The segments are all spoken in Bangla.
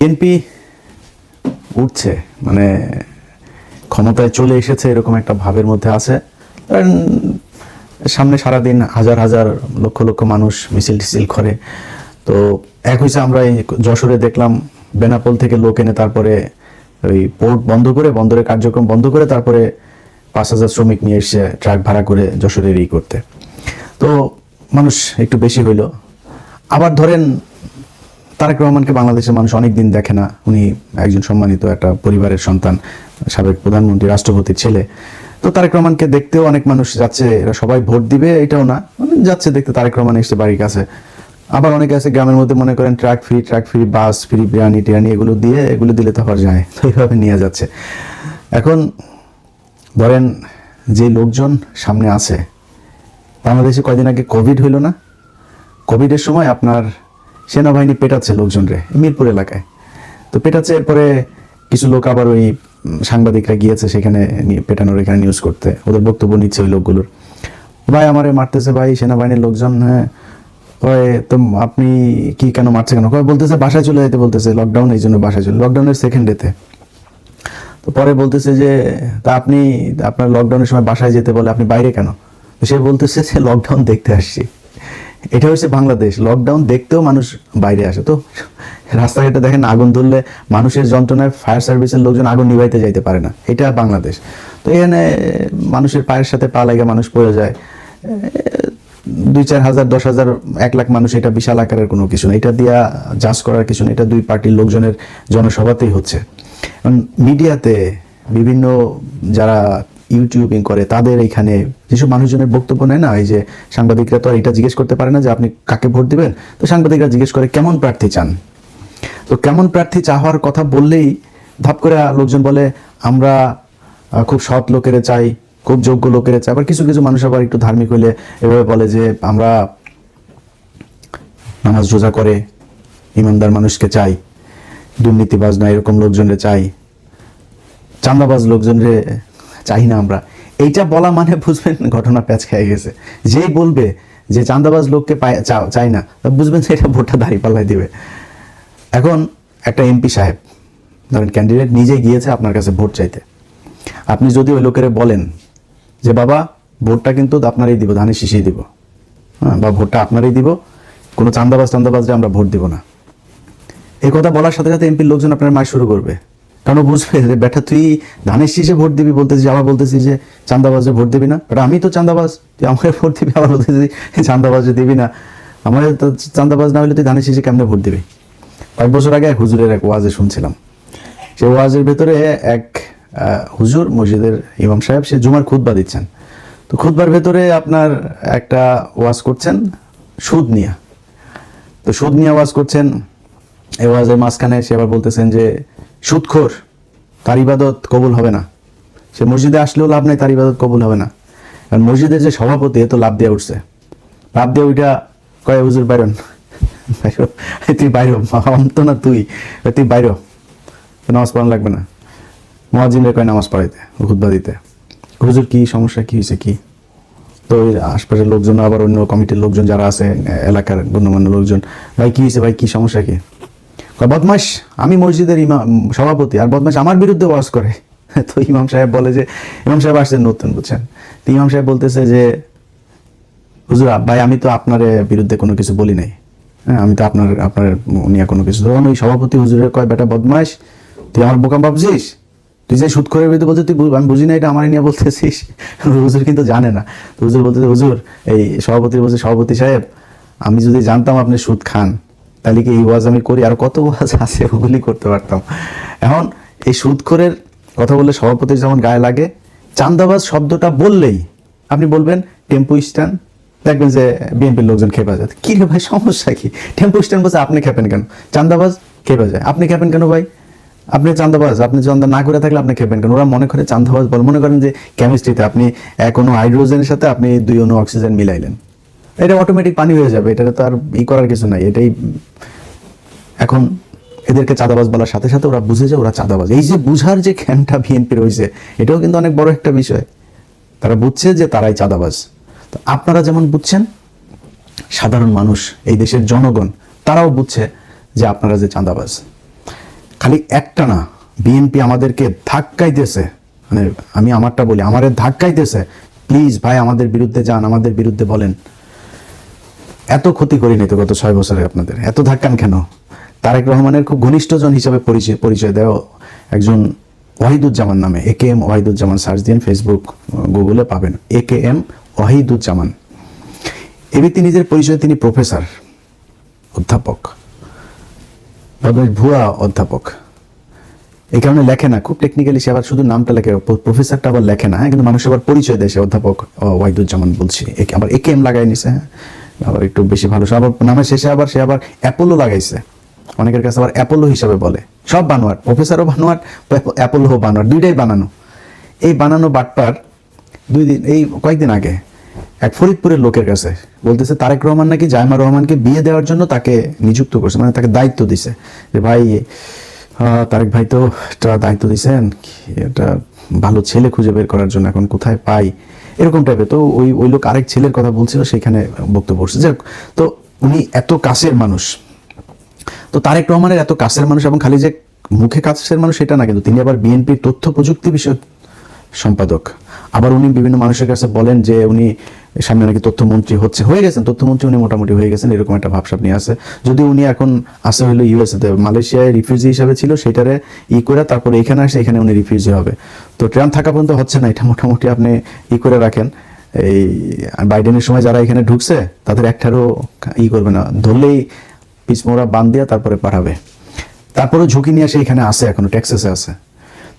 বিএনপি উঠছে মানে ক্ষমতায় চলে এসেছে এরকম একটা ভাবের মধ্যে আছে। কারণ সামনে সারাদিন হাজার হাজার লক্ষ লক্ষ মানুষ মিছিল টিছিল করে। তো এক হয়েছে আমরা এই যশোরে দেখলাম বেনাপোল থেকে লোক এনে তারপরে ওই পোর্ট বন্ধ করে বন্দরের কার্যক্রম বন্ধ করে তারপরে 5,000 শ্রমিক নিয়ে এসে ট্রাক ভাড়া করে যশোরের করতে। তো মানুষ একটু বেশি হইল। আবার ধরেন তারেক রহমানকে বাংলাদেশের মানুষ অনেক দিন দেখে না, উনি একজন সম্মানিত একটা পরিবারের সন্তান, সাবেক প্রধানমন্ত্রী, রাষ্ট্রপতির ছেলে। তো তারেক রহমানকে দেখতেও অনেক মানুষ যাচ্ছে, এরা সবাই ভোট দিবে এটাও না, যাচ্ছে দেখতে তারেক রহমান এসে বাড়ির কাছে। আবার অনেকে আছে গ্রামের মধ্যে মনে করেন ট্রাক ফ্রি বাস ফ্রি বিরিয়ানি টিরানি এগুলো দিলে তো আবার যায়, তো এইভাবে নিয়ে যাচ্ছে। এখন ধরেন যে লোকজন সামনে আছে, বাংলাদেশে কয়দিন আগে কোভিড হইল না, কোভিডের সময় আপনার সেনাবাহিনী পেটাচ্ছে লোকজনরে মিরপুর এলাকায়। তো পেটাচ্ছে, এরপরে কিছু লোক আবার ওই সাংবাদিকরা গিয়েছে সেখানে পেটানোর এখানে নিউজ করতে, ওদের বক্তব্য নিচ্ছে ওই লোকগুলোর। ভাই আমারে মারতেছে ভাই সেনাবাহিনীর লোকজন। হ্যাঁ তো আপনি কি কেন মারছে কেন? বলতেছে বাসায় চলে যেতে বলতেছে, লকডাউন এই জন্য বাসায় চলে, লকডাউনের সেকেন্ড ডেতে। তো পরে বলতেছে যে তা আপনি আপনার লকডাউনের সময় বাসায় যেতে বলে আপনি বাইরে কেন? সে বলতেছে যে লকডাউন দেখতে আসছি। এটা হচ্ছে বাংলাদেশ, লকডাউন দেখতেও মানুষ বাইরে আসে। তো রাস্তাঘাটে দেখেন আগুন ধরলে মানুষের যন্ত্রণায় ফায়ার সার্ভিসের লোকজন আগুন নিভাইতে যাইতে পারে না, এটা বাংলাদেশ। তো এখানে মানুষের পায়ের সাথে পা লাগে মানুষ পড়ে যায়, 2-4 হাজার 10 হাজার 1 লাখ মানুষ, এটা বিশাল আকারের কোনো কিছু না, এটা দিয়া জাজ করার কিছু না, এটা দুই পার্টির লোকজনের জনসভাতেই হচ্ছে। মিডিয়াতে বিভিন্ন যারা ইউটিউবিং করে তাদের এইখানে যেসব মানুষজনের বক্তব্য নেয় না, এই যে সাংবাদিকরা তো আর এটা জিজ্ঞেস করতে পারে না যে আপনি কাকে ভোট দিবেন, তো সাংবাদিকরা জিজ্ঞেস করে কেমন প্রার্থী চান। তো কেমন প্রার্থী চাওয়ার কথা বললেই ধাপ করে লোকজন বলে আমরা খুব সৎ লোকের চাই, খুব যোগ্য লোকের চাই। আবার কিছু কিছু মানুষ আবার একটু ধার্মিক হইলে এভাবে বলে যে আমরা নামাজ রোজা করে ইমানদার মানুষকে চাই, দুর্নীতিবাজ না এরকম লোকজনরে চাই, চাঁদাবাজ লোকজনরে চাই না আমরা। এইটা বলা মানে বুঝবেন ঘটনা প্যাচ খেয়ে গেছে। যেই বলবে যে চাঁদাবাজ লোককে চাই না, বুঝবেন যে এটা ভোটটা দাঁড়িপাল্লায় দিবে। এখন একটা এমপি সাহেব ধরেন ক্যান্ডিডেট নিজে গিয়েছে আপনার কাছে ভোট চাইতে, আপনি যদি ওই লোকের বলেন যে বাবা ভোটটা কিন্তু আপনারই দিব, ধানের শীষেই দিব, হ্যাঁ, বা ভোটটা আপনারই দিব, কোনো চাঁদাবাজরে আমরা ভোট দিব না, এই কথা বলার সাথে সাথে এমপির লোকজন আপনার মার শুরু করবে। কারণ বুঝবে যে বেটা তুই ধানের শীষে ভোট দিবি বলতেছিস, আবার বলতেছিস যে চাঁদাবাজে ভোট দিবি না, বেটা আমি তো চাঁদাবাজ, তুই আমাকে ভোট দিবি, আবার বলতেছিস চাঁদাবাজে দিবি না, আমার চাঁদাবাজ না হলে তুই ধানের শীষে কেমনে ভোট দিবি। 5 বছর আগে এক হুজুরের এক ওয়াজে শুনছিলাম, সে ওয়াজের ভেতরে এক হুজুর মসজিদের ইমাম সাহেব সে জুমার খুতবা দিচ্ছেন। তো খুতবার ভেতরে আপনার একটা ওয়াজ করছেন সুদ নিয়ে, তো সুদ নিয়ে ওয়াজ করছেন। এই ওয়াজের মাঝখানে সে আবার বলতেছেন যে সুদখোর, তার ইবাদত কবুল হবে না, সে মসজিদে আসলেও লাভ নাই, তার ইবাদত কবুল হবে না। কারণ মসজিদের যে সভাপতি এ তো লাভ দিয়ে উঠছে, লাভ দিয়ে ওইটা কয় হুজুর বাইরন, তুই বাইর তো না, তুই বাইর, নামাজ পড়ানো লাগবে না। মুয়াজ্জিনের কয় নামাজ পড়াইতে খুতবা দিতে। হুজুর কি সমস্যা, কি হয়েছে কি? তো আশপাশের লোকজন আবার অন্য কমিটির লোকজন যারা আছে এলাকার গণ্যমান্য লোকজন, ভাই কি হয়েছে, ভাই কি সমস্যা কি? বদমাস, আমি মসজিদের সভাপতি আর বদমাস আমার বিরুদ্ধে ওয়াজ করে। তো ইমাম সাহেব বলে যে, ইমাম সাহেব আসছেন নতুন বুঝছেন, তো ইমাম সাহেব বলতেছে যে হুজুর ভাই আমি তো আপনার বিরুদ্ধে কোনো কিছু বলি নাই, হ্যাঁ আমি তো আপনার নিয়ে কোনো কিছু, তখন ওই সভাপতি হুজুরের কয় বেটা বদমাস, তুই আমার বোকা ভাবছিস, তুই যে সুদখোরের বিরুদ্ধে বলছিস, তুই আমি বুঝি না এটা আমার নিয়ে বলতেছিস। হুজুর কিন্তু জানে না, হুজুর বলতেছে হুজুর এই সভাপতি বলছে সভাপতি সাহেব আমি যদি জানতাম আপনি সুদ খান তাহলে কি এই ওয়াজ আমি করি, আর কত ওয়াজ আছে ওগুলি করতে পারতাম। এখন এই সুদখোরের কথা বললে সভাপতির যেমন গায়ে লাগে, চাঁদাবাজ শব্দটা বললেই আপনি বলবেন টেম্পো স্ট্যান্ড, দেখবেন যে বিএনপির লোকজন খেপে যায়। কি রে ভাই সমস্যা কি? টেম্পো স্ট্যান্ড বলছে আপনি খেপেন কেন? চাঁদাবাজ খেপে যায়, আপনি খেপেন কেন ভাই? আপনি চাঁদাবাজ, আপনি চাঁদা না করে থাকলে আপনি খেপেন কেন? ওরা মনে করে চাঁদাবাজ বল, মনে করেন যে কেমিস্ট্রিতে আপনি কোনো হাইড্রোজেনের সাথে আপনি 2 অণু অক্সিজেন মিলাইলেন, এটা অটোমেটিক পানি হয়ে যাবে, এটা তো আর করার কিছু নাই, এটাই। এখন এদেরকে চাঁদাবাজ বলার সাথে সাথে ওরা বুঝে যায় ওরা চাঁদাবাজ। এই যে বুঝার যে খ্যানটা বিএনপি রয়েছে, এটাও কিন্তু অনেক বড় একটা বিষয়। তারা বুঝছে যে তারাই চাঁদাবাজ। তো আপনারা যেমন বুঝছেন, সাধারণ মানুষ এই দেশের জনগণ তারাও বুঝছে যে আপনারা যে চাঁদাবাজ। খালি একটা না, বিএনপি আমাদেরকে ধাক্কাইতেছে, মানে আমি আমারটা বলি, আমাদের ধাক্কাইতেছে, প্লিজ ভাই আমাদের বিরুদ্ধে যান, আমাদের বিরুদ্ধে বলেন। এত ক্ষতি করিনি তো গত 6 বছরে আপনাদের, এত ধাক্কান কেন? তারেক রহমানের খুব ঘনিষ্ঠজন হিসাবে পরিচয় দেওয়া একজন ওয়াহিদুজ্জামান নামে, AKM ওয়াহিদুজ্জামান, সার্চ দিন ফেসবুক গুগলে পাবেন, AKM ওয়াহিদুজ্জামান। এই ব্যক্তি নিজের পরিচয় তিনি প্রফেসর, অধ্যাপক, ভুয়া অধ্যাপক। এই কারণে লেখে না, খুব টেকনিক্যালি সে আবার শুধু নামটা লেখে, প্রফেসরটা আবার লেখে না, কিন্তু মানুষ আবার পরিচয় দেয় সে অধ্যাপক ওয়াহিদুজ্জামান বলছি, আবার AKM লাগাই নিছে, আবার একটু বেশি ভালো, আবার নামের শেষে আবার সে আবার অ্যাপোলো লাগাইছে, অনেকের কাছে আবার অ্যাপোলো হিসাবে বলে। সব বানোয়ার, প্রফেসরও বানোয়ার, অ্যাপোলো বানোয়ার, দুইটাই বানানো। এই বানানো বাটপার এই কয়েকদিন আগে এক ফরিদপুরের লোকের কাছে বলতেছে তারেক রহমান নাকি জায়মা রহমানকে বিয়ে দেওয়ার জন্য তাকে নিযুক্ত করছে, মানে তাকে দায়িত্ব দিছে, যে ভাই তারেক ভাই তো একটা দায়িত্ব দিছেন, একটা ভালো ছেলে খুঁজে বের করার জন্য, এখন কোথায় পাই, এরকম টাইপের। তো ওই লোক আরেক ছেলের কথা বলছিল, সেখানে বক্তব্য করছে। তো উনি এত কাছের মানুষ, তো তারেক রহমানের এত কাছের মানুষ, এবং খালি যে মুখে কাছের মানুষ সেটা না, কিন্তু তিনি আবার বিএনপির তথ্য প্রযুক্তি বিষয়ক সম্পাদক। আবার উনি বিভিন্ন মানুষের কাছে বলেন যে উনি সামনে নাকি তথ্যমন্ত্রী হয়ে গেছেন, তথ্যমন্ত্রী উনি মোটামুটি হয়ে গেছেন, এরকম একটা ভাবসাব নিয়ে আছে। যদি উনি এখন আসে হইলো ইউএসএতে, মালয়েশিয়ায় রিফিউজি হিসাবে ছিল, সেটারে করে তারপরে এখানে আসে, এখানে উনি রিফিউজি হবে। তো ট্রাম্প থাকা পর্যন্ত হচ্ছে না, এটা মোটামুটি আপনি করে রাখেন। এই বাইডেনের সময় যারা এখানে ঢুকছে তাদের একটারও করবে না, ধরলেই পিছমোড়া বান দিয়া তারপরে পাঠাবে। তারপরে ঝুঁকি নিয়ে সে এখানে আসে, এখনো টেক্সাসে আছে।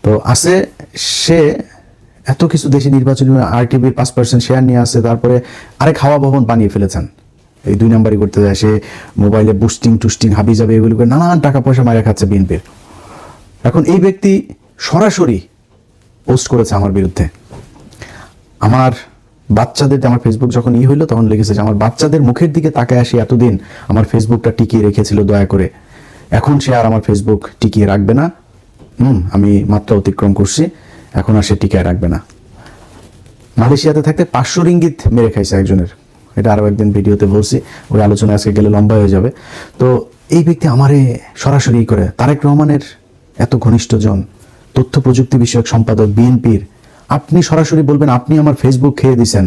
তো আসে সে এত কিছু দেশে নির্বাচনী RTVর 5% শেয়ার নিয়ে আসে, তারপরে আরেক হাওয়া ভবন বানিয়ে ফেলেছেন, এই 2 নাম্বারই করতে যায় সে, মোবাইলে বুস্টিং হাবি যাবে এগুলো করে নানান টাকা পয়সা মারা খাচ্ছে বিএনপির। এখন এই ব্যক্তি সরাসরি পোস্ট করেছে আমার বিরুদ্ধে, আমার বাচ্চাদের, আমার ফেসবুক যখন হইলো তখন লিখেছে যে আমার বাচ্চাদের মুখের দিকে তাকায় আসি এতদিন আমার ফেসবুকটা টিকিয়ে রেখেছিল দয়া করে, এখন সে আর আমার ফেসবুক টিকিয়ে রাখবে না, আমি মাত্রা অতিক্রম করছি, এখন আর সে টিকায় রাখবে না। মালয়েশিয়াতে থাকতে 500 রিঙ্গিত মেরে খাইছে একজনের, এটা আরও একদিন ভিডিওতে বলছি, ওই আলোচনা আজকে গেলে লম্বা হয়ে যাবে। তো এই ব্যক্তি আমারে সরাসরি করে, তারেক রহমানের এত ঘনিষ্ঠজন, তথ্য প্রযুক্তি বিষয়ক সম্পাদক বিএনপির, আপনি সরাসরি বলবেন আপনি আমার ফেসবুক খেয়ে দিছেন,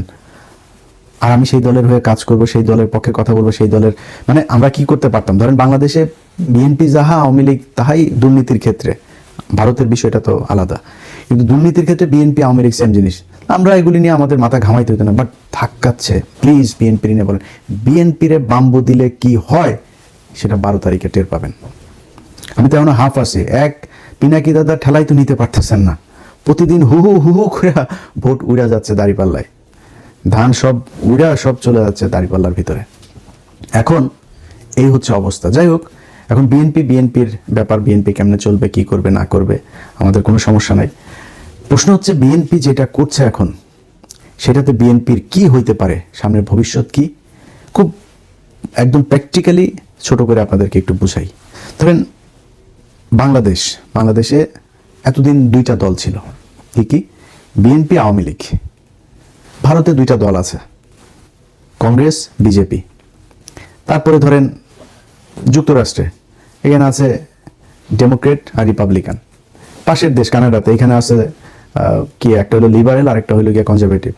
আর আমি সেই দলের হয়ে কাজ করব, সেই দলের পক্ষে কথা বলবো, সেই দলের, মানে আমরা কি করতে পারতাম? ধরেন বাংলাদেশে বিএনপি যাহা, আওয়ামী লীগ তাহাই দুর্নীতির ক্ষেত্রে, ভারতের বিষয়টা তো আলাদা, কিন্তু দুর্নীতির ক্ষেত্রে বিএনপি আওয়ামী লীগ সেম জিনিস। আমরা এগুলি নিয়ে আমাদের মাথা ঘামাইতে হতো না, বাট ধাক্কাচ্ছে। প্লিজ বিএনপি নিয়ে বলেন, বিএনপিরে বাম্বু দিলে কি হয় সেটা 12 তারিখে টের পাবেন। আমি তো এখনো হাফ আছি, এক পিনাকি দাদা ঠেলাই তো নিতে পারতেছেন না, প্রতিদিন হু হু করে ভোট উড়া যাচ্ছে দাঁড়িপাল্লায়, ধান সব সব চলে যাচ্ছে দাঁড়িপাল্লার ভিতরে। এখন এই হচ্ছে অবস্থা। যাই হোক, এখন বিএনপির ব্যাপার, বিএনপি কেমনে চলবে, কি করবে না করবে, আমাদের কোনো সমস্যা নাই। প্রশ্ন হচ্ছে বিএনপি যেটা করছে এখন, সেটাতে বিএনপির কি হইতে পারে, সামনের ভবিষ্যৎ কি, খুব একদম প্র্যাকটিক্যালি ছোট করে আপনাদেরকে একটু বুঝাই। ধরেন বাংলাদেশে এতদিন 2টা দল ছিল, কি বিএনপি, আওয়ামী লীগ। ভারতে 2টা দল আছে, কংগ্রেস, বিজেপি। তারপরে ধরেন যুক্তরাষ্ট্রে এখানে আছে ডেমোক্রেট আর রিপাবলিকান। পাশের দেশ কানাডাতে এখানে আছে কি, একটা হলো লিবারেল আর একটা হলো গিয়ে কনজারভেটিভ।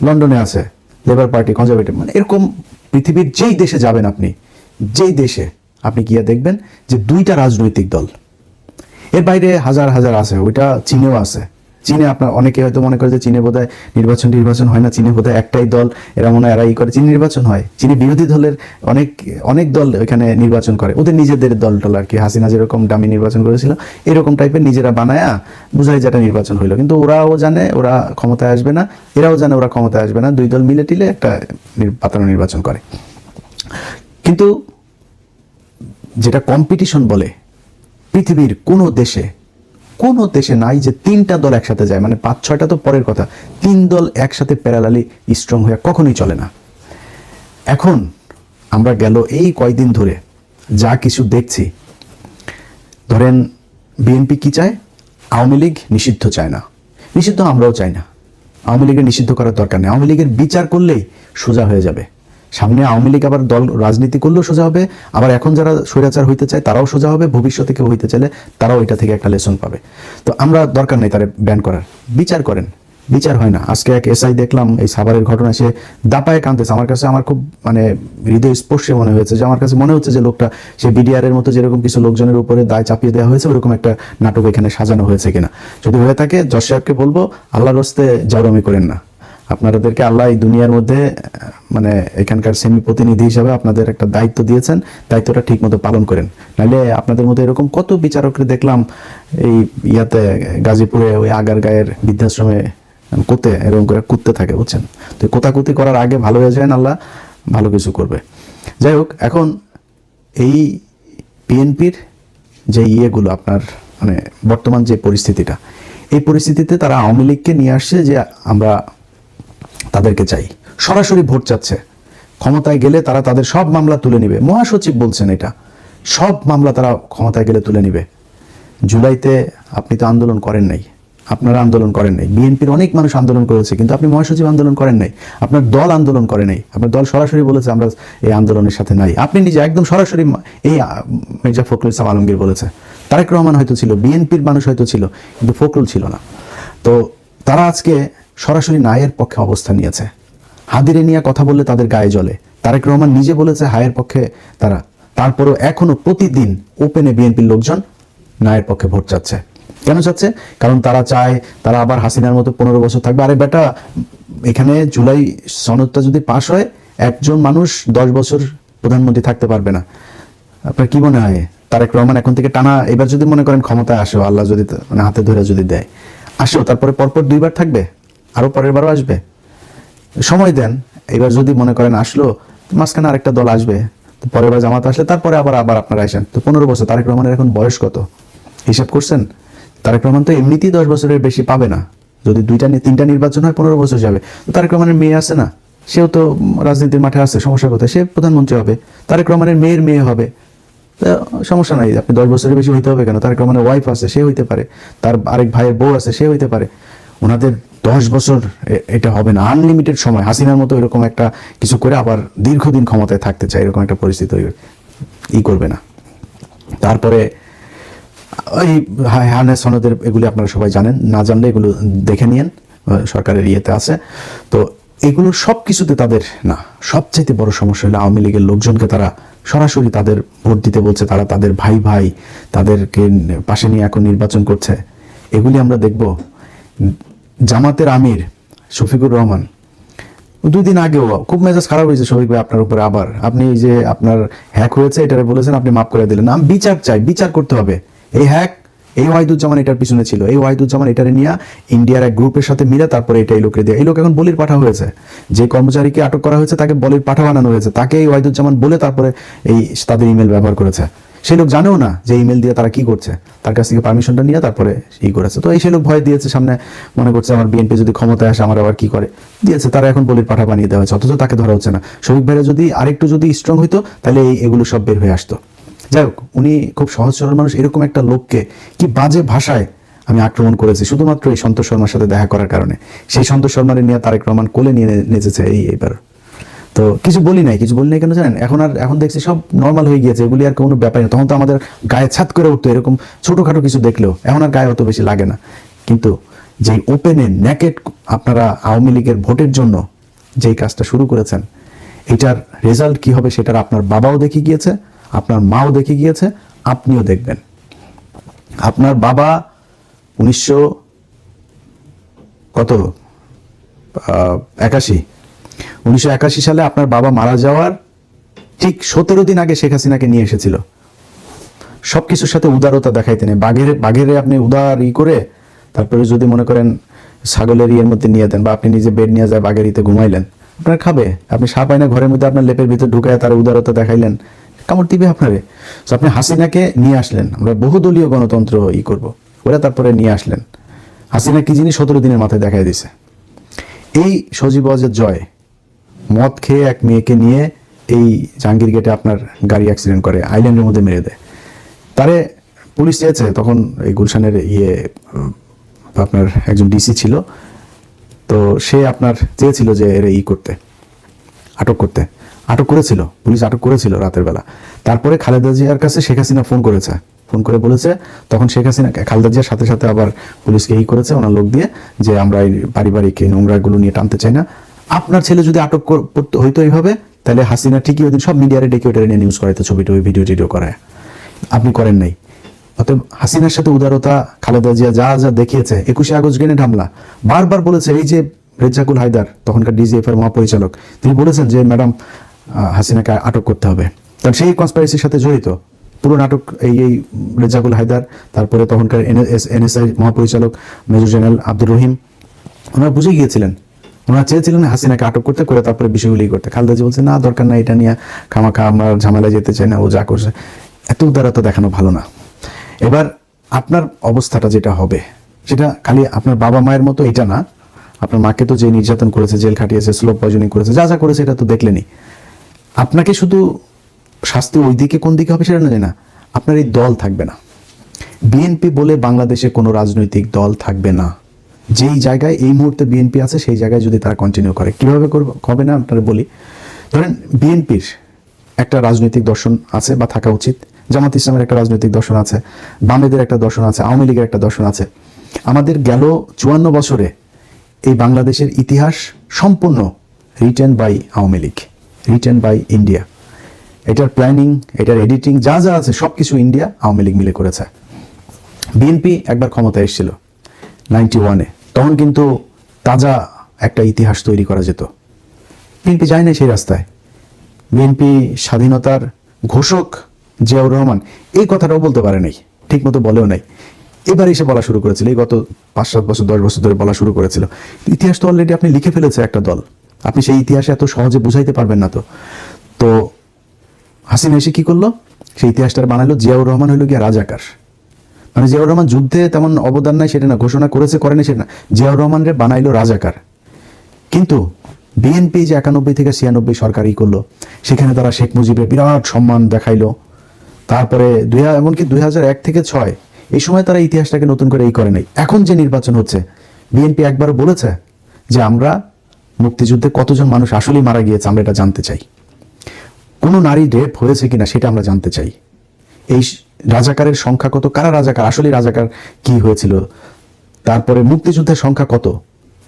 লন্ডনে আছে লেবার পার্টি, কনজারভেটিভ। মানে এরকম পৃথিবীর যেই দেশে যাবেন আপনি গিয়ে দেখবেন যে 2টা রাজনৈতিক দল। এর বাইরে হাজার আছে, ওইটা চীনেও আছে। চীনে আপনার অনেকে হয়তো মনে করে যে চীনে বোধহয় নির্বাচন হয় না, চীনে বোধহয় একটাই দল, এরা মনে হয় এরাই করে, চীনে নির্বাচন হয়। চীনে বিরোধী দলের অনেক দল এখানে নির্বাচন করে, ওদের নিজেদের দল আর কি। হাসিনা যেরকম দামি নির্বাচন করেছিল, এরকম টাইপের নিজেরা বানায়া বুঝায় যেটা নির্বাচন হইলো, কিন্তু ওরাও জানে ওরা ক্ষমতায় আসবে না, এরাও জানে ওরা ক্ষমতায় আসবে না, 2 দল মিলে টিলে একটা পাতানো নির্বাচন করে। কিন্তু যেটা কম্পিটিশন বলে, পৃথিবীর কোনো দেশে নাই যে 3টা দল একসাথে যায়, মানে 5-6টা তো পরের কথা, 3 দল একসাথে প্যারালালি স্ট্রং হয়ে কখনোই চলে না। এখন আমরা গেল এই কয়দিন ধরে যা কিছু দেখছি, ধরেন বিএনপি কি চায়, আওয়ামী লীগ নিষিদ্ধ চায় না, নিষিদ্ধ আমরাও চাই না, আওয়ামী লীগের নিষিদ্ধ করার দরকার নেই, আওয়ামী লীগের বিচার করলেই সোজা হয়ে যাবে, সামনে আওয়ামী লীগ আবার দল রাজনীতি করলেও সোজা হবে, আবার এখন যারা স্বৈরাচার হইতে চায় তারাও সোজা হবে, ভবিষ্যতে কেউ হইতে চাইলে তারাও এটা থেকে একটা লেসন পাবে। তো আমরা দরকার নেই তারা ব্যান করার, বিচার করেন, বিচার হয় না। আজকে এক এসআই দেখলাম এই সাভারের ঘটনা, সে দাপায় কাঁদতেছে। আমার খুব মানে হৃদয় স্পর্শে মনে হয়েছে, যে আমার কাছে মনে হচ্ছে যে লোকটা সে বিডিআর এর মতো যেরকম কিছু লোকজনের উপরে দায় চাপিয়ে দেওয়া হয়েছে ওরকম একটা নাটক এখানে সাজানো হয়েছে কিনা। যদি হয়ে থাকে জজ সাহেবকে বলবো আল্লাহর হস্তে জাউরামি করেন না। আপনাদেরকে আল্লাহ এই দুনিয়ার মধ্যে মানে এখানকার সেমি প্রতিনিধি হিসাবে আপনাদের একটা দায়িত্ব দিয়েছেন, দায়িত্বটা ঠিক মতো পালন করেন। নাহলে আপনাদের মধ্যে এরকম কত বিচারককে দেখলাম এই ইয়াতে গাজীপুরে ওই আগারগাঁয়ের বৃদ্ধাশ্রমে কোতে এরকম করে কুদতে থাকে, বুঝছেন। তো কোতাকুতি করার আগে ভালো হয়ে যায়, আল্লাহ ভালো কিছু করবে। যাই হোক, এখন এই বিএনপির যে ইয়েগুলো আপনার মানে বর্তমান যে পরিস্থিতিটা, এই পরিস্থিতিতে তারা আওয়ামী লীগকে নিয়ে আসছে যে আমরা তাদেরকে চাই, সরাসরি ভোট চাচ্ছে। ক্ষমতায় গেলে তারা তাদের সব মামলা তুলে নিবে, মহাসচিব বলছেন এটা, সব মামলা তারা ক্ষমতায় গেলে তুলে নিবে। জুলাইতে আপনি তো আন্দোলন করেন নাই, আপনারা আন্দোলন করেন নাই, বিএনপির অনেক মানুষ আন্দোলন করেছে, কিন্তু আপনি মহাসচিব আন্দোলন করেন নাই, আপনার দল আন্দোলন করে নাই। আপনার দল সরাসরি বলেছে আমরা এই আন্দোলনের সাথে নাই। আপনি নিজে একদম সরাসরি এই মির্জা ফখরুল ইসলাম আলমগীর বলেছে, তারেক রহমান হয়তো ছিল, বিএনপির মানুষ হয়তো ছিল, কিন্তু ফখরুল ছিল না। তো তারা আজকে সরাসরি নায়ের পক্ষে অবস্থান নিয়েছে। হাদিরে নিয়ে কথা বললে তাদের গায়ে জ্বলে। তারেক রহমান নিজে বলেছে হায়ের পক্ষে তারা, তারপরও এখনো প্রতিদিন ওপেনে বিএনপির লোকজন নায়ের পক্ষে ভোট চাচ্ছে। কেন চাচ্ছে? কারণ তারা চায় তারা আবার হাসিনার মতো 15 বছর থাকবে। আরে বেটা, এখানে জুলাই সনদটা যদি পাশ হয়, একজন মানুষ 10 বছর প্রধানমন্ত্রী থাকতে পারবে না। আপনার কি মনে হয় তারেক রহমান এখন থেকে টানা, এবার যদি মনে করেন ক্ষমতায় আসো, আল্লাহ যদি মানে হাতে ধরে যদি দেয়, আসো, তারপরে পরপর 2 বার থাকবে, আরো পরের বারও আসবে, সময় দেন। এবার যদি মনে করেন আসলো, মাঝখানে আরেকটা দল আসবে, তো পরের বার জামাত আসলে তারপরে আবার আপনারা আসেন। তো 15 বছর, তারেক রহমানের এখন বয়স কত হিসাব করছেন? তারেক রহমান তো এমনিতেই 10 বছরের বেশি পাবে না। যদি 2-3টা নির্বাচন হয় 15 বছর যাবে। তো তারেক রহমানের মেয়ে আছে না, সেও তো রাজনীতির মাঠে আছে, সমস্যা কোথায়? সে প্রধানমন্ত্রী হবে, তারেক রহমানের মেয়ের মেয়ে হবে, সমস্যা নাই। আপনি 10 বছরের বেশি হইতে হবে কেন? তারেক রহমানের ওয়াইফ আছে, সে হইতে পারে, তার আরেক ভাইয়ের বউ আছে, সে হইতে পারে। ওনাদের 10 বছর এটা হবে না, আনলিমিটেড সময়। হাসিনার মতো এরকম একটা কিছু করে আবার দীর্ঘদিন ক্ষমতায় থাকতে চায়, এরকম একটা পরিস্থিতি করবে না। তারপরে ওই হারনেস সনদের এগুলি আপনারা সবাই জানেন, না জানলে এগুলো দেখে নিয়েন, সরকারের ইয়েতে আছে। তো এগুলো সব কিছুতে তাদের না, সবচাইতে বড় সমস্যা হলো আওয়ামী লীগের লোকজনকে তারা সরাসরি তাদের ভোট দিতে বলছে, তারা তাদের ভাই তাদেরকে পাশে নিয়ে এখন নির্বাচন করছে। এগুলি আমরা দেখব। জামাতের আমির শফিকুর রহমান 2 দিন আগেও খুব মেজাজ খারাপ হয়েছে শফিক ভাই আপনার উপরে। আবার আপনি যে আপনার হ্যাক হয়েছে এটারে বলেছেন, আপনি মাফ করে দিলেন। আমি বিচার চাই, বিচার করতে হবে। এই হ্যাক, এই ওয়াহিদুজ্জামান এটার পিছনে ছিল, এই ওয়াহিদুজ্জামান এটারে নিয়ে ইন্ডিয়ার এক গ্রুপের সাথে মিলে তারপরে এটা এই লোকের দিয়ে, এই লোক এখন বলির পাঠা হয়েছে। যে কর্মচারীকে আটক করা হয়েছে তাকে বলির পাঠা বানানো হয়েছে, তাকে এই ওয়াহিদুজ্জামান বলে তারপরে এই তাদের ইমেল ব্যবহার করেছে। সেই লোক জানেও না যে ইমেল দিয়ে তারা কি করছে, তার কাছ থেকে পারমিশনটা নিয়ে তারপরে করেছে। তো এই সেই লোক ভয় দিয়েছে, সামনে মনে করছে আমার বিএনপি যদি ক্ষমতায় আসে আমার আবার কি করে দিয়েছে, তারা এখন বলির পাঠা বানিয়ে দেওয়া হয়েছে, অথচ তাকে ধরা হচ্ছে না। শফিক ভাইরা যদি আরেকটু যদি স্ট্রং হইতো তাহলে এগুলো সব বের হয়ে আসতো। যাই হোক, উনি খুব সহজ সরল মানুষ। এরকম একটা লোককে কি বাজে ভাষায় আমি আক্রমণ করেছি শুধুমাত্র এই সন্তোষ শর্মার সাথে দেখা করার কারণে। সেই সন্তোষ শর্মার নিয়ে তারেক রহমান কোলে নিয়ে নেচেছে এইবার। তো কিছু বলি নাই কেন জানেন? এখন দেখছি সব নর্মাল হয়ে গিয়েছে, এগুলি আর কোনো ব্যাপার না। তখন তো আমাদের গায়ে ছাদ করে উঠতো এরকম ছোটখাটো কিছু দেখলেও, এখন আর গায়ে অত বেশি লাগে না। কিন্তু যেই ওপেনে নেকেড আপনারা আওয়ামী লীগের ভোটের জন্য যেই কাজটা শুরু করেছেন, এটার রেজাল্ট কি হবে সেটার আপনার বাবাও দেখে গিয়েছে, আপনার মাও দেখে গিয়েছে, আপনিও দেখবেন। আপনার বাবা 1981 সালে আপনার বাবা মারা যাওয়ার ঠিক 17 দিন আগে শেখ হাসিনাকে নিয়ে এসেছিল। সবকিছুর সাথে উদারতা দেখাইতে নেই, বাঘের আপনি উদার করে তারপরে যদি মনে করেন ছাগলের ইয়ের মধ্যে নিয়ে দেন, বা আপনি নিজে বেড নিয়ে যায় বাঘের ইতে ঘুমাইলেন, আপনার খাবে। আপনি সাপ আইনা ঘরের মধ্যে আপনার লেপের ভিতরে ঢুকায় তার উদারতা দেখাইলেন, কামড় দিবে আপনারে। তো আপনি হাসিনাকে নিয়ে আসলেন, আমরা বহুদলীয় গণতন্ত্র করব ওরা, তারপরে নিয়ে আসলেন। হাসিনা কি জিনিস 17 দিনের মাথায় দেখাই দিছে। এই সজীব ওয়াজেদ জয় মদ খেয়ে এক মেয়েকে নিয়ে এই জাহাঙ্গীর গেটে আপনার গাড়ি অ্যাক্সিডেন্ট করে, আইল্যান্ডের মধ্যে মেরে দেয়। তারে পুলিশ চেয়েছে, তখন এই গুলশানের আপনার একজন ডিসি ছিল, তো সে আপনার চেয়েছিল যে এর করতে, আটক করতে। আটক করেছিল, পুলিশ আটক করেছিল রাতের বেলা। তারপরে খালেদা জিয়ার কাছে শেখ হাসিনা ফোন করেছে, ফোন করে বলেছে, তখন শেখ হাসিনা খালেদা জিয়ার সাথে সাথে আবার পুলিশকে করেছে ওনার লোক দিয়ে, যে আমরা এই পারিবারিক নোংরাগুলো নিয়ে টানতে চাই না। আপনার ছেলে যদি আটক হইতো এইভাবে, তাহলে হাসিনা ঠিকই ওই দিন সব মিডিয়ারে ডেকে ওটা নিয়ে নিউজ করাইতো, ছবি টবি ভিডিও টিডিও করায়। আপনি করেন নাই। অতএব হাসিনার সাথে উদারতা খালেদা জিয়া যা যা দেখিয়েছে, 21শে আগস্ট গ্রেনেড হামলা, বারবার বলেছে। এই যে রেজ্জাকুল হায়দার, তখনকার ডিজিএফ এর মহাপরিচালক, তিনি বলেছেন যে ম্যাডাম হাসিনাকে আটক করতে হবে, কারণ সেই কনস্পাইরেসির সাথে জড়িত। পুরো নাটক এই রেজ্জাকুল হায়দার, তারপরে তখনকার এনএসআই মহাপরিচালক মেজর জেনারেল আব্দুর রহিম, ওনারা বুঝে গিয়েছিলেন, ওনারা চেয়েছিলেন হাসিনাকে আটক করতে, করে তারপরে বিষয়গুলি করতে। খালেদা জি বলছে না, দরকার নাই, এটা নিয়ে খামাখা আমরা ঝামেলা যেতে চাই না, ও যা করছে। এত উদারতা দেখানো ভালো না। এবার আপনার অবস্থাটা যেটা হবে, সেটা খালি আপনার বাবা মায়ের মতো এটা না, আপনার মাকে তো যে নির্যাতন করেছে, জেল খাটিয়েছে, স্লো পয়জনিং করেছে, যা যা করেছে এটা তো দেখলেনি। আপনাকে শুধু শাস্তি ওই দিকে কোন দিকে হবে সেটা না জানি না, আপনার এই দল থাকবে না। বিএনপি বলে বাংলাদেশে কোনো রাজনৈতিক দল থাকবে না। যেই জায়গায় এই মুহূর্তে বিএনপি আছে সেই জায়গায় যদি তারা কন্টিনিউ করে, কিভাবে হবে না আপনারা বলি। ধরেন বিএনপির একটা রাজনৈতিক দর্শন আছে বা থাকা উচিত, জামাত ইসলামের একটা রাজনৈতিক দর্শন আছে, বামেদের একটা দর্শন আছে, আওয়ামী লীগের একটা দর্শন আছে। আমাদের গেল 54 বছরে এই বাংলাদেশের ইতিহাস সম্পূর্ণ written by Awami League, written by India. এটার প্ল্যানিং, এটার এডিটিং, যা যা আছে সবকিছু ইন্ডিয়া আওয়ামী লীগ মিলে করেছে। বিএনপি একবার ক্ষমতায় এসেছিল 91-এ, তখন কিন্তু তাজা একটা ইতিহাস তৈরি করা যেত। বিএনপি যায় না সেই রাস্তায়। বিএনপি স্বাধীনতার ঘোষক জিয়াউর রহমান এই কথাটাও বলতে পারে নাই, ঠিক মতো বলেও নাই। এবার এসে বলা শুরু করেছিল, এই গত 5-7 বছর 10 বছর ধরে বলা শুরু করেছিল। ইতিহাস তো অলরেডি আপনি লিখে ফেলেছে একটা দল, আপনি সেই ইতিহাসে এত সহজে বুঝাইতে পারবেন না। তো হাসিনা এসে কি করলো, সেই ইতিহাসটা বানালো। জিয়াউর রহমান হইল গিয়া রাজাকার, মানে জিয়াউর রহমান যুদ্ধে তেমন অবদান নাই সেটা না, ঘোষণা করেছে করেনি সেটা না, জিয়াউর রহমান রে বানাইলো রাজাকার। কিন্তু বিএনপি যে 91 থেকে 96 সরকারই করলো, সেখানে তারা শেখ মুজিবের বিরাট সম্মান দেখাইলো। তারপরে এমনকি 2001 থেকে 6 এই সময় তারা ইতিহাসটাকে নতুন করে করে নাই। এখন যে নির্বাচন হচ্ছে, বিএনপি একবারও বলেছে যে আমরা মুক্তিযুদ্ধে কতজন মানুষ আসলেই মারা গিয়েছে আমরা এটা জানতে চাই, কোনো নারী রেপ হয়েছে কিনা সেটা আমরা জানতে চাই, এই রাজাকারের সংখ্যা কত, কারা রাজাকার, আসলে রাজাকার কি হয়েছিল, তারপরে মুক্তিযুদ্ধের সংখ্যা কত,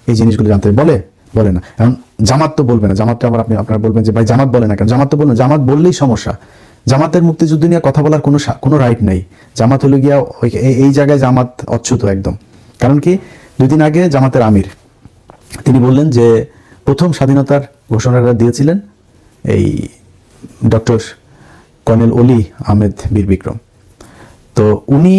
এই জিনিসগুলো জানতে বলে না। এখন জামাত তো বলবে না, জামাতটা আবার আপনারা বলবেন যে ভাই জামাত বলে না কেন, জামাত তো বলবেন, জামাত বললেই সমস্যা। জামাতের মুক্তিযুদ্ধ নিয়ে কথা বলার কোনো রাইট নেই। জামাত হলো গিয়া এই জায়গায় জামাত অচ্যুত একদম। কারণ কি, 2 দিন আগে জামাতের আমির তিনি বললেন যে প্রথম স্বাধীনতার ঘোষণাটা দিয়েছিলেন এই ডক্টর কর্নেল অলি আহমেদ বীর বিক্রম। তো উনি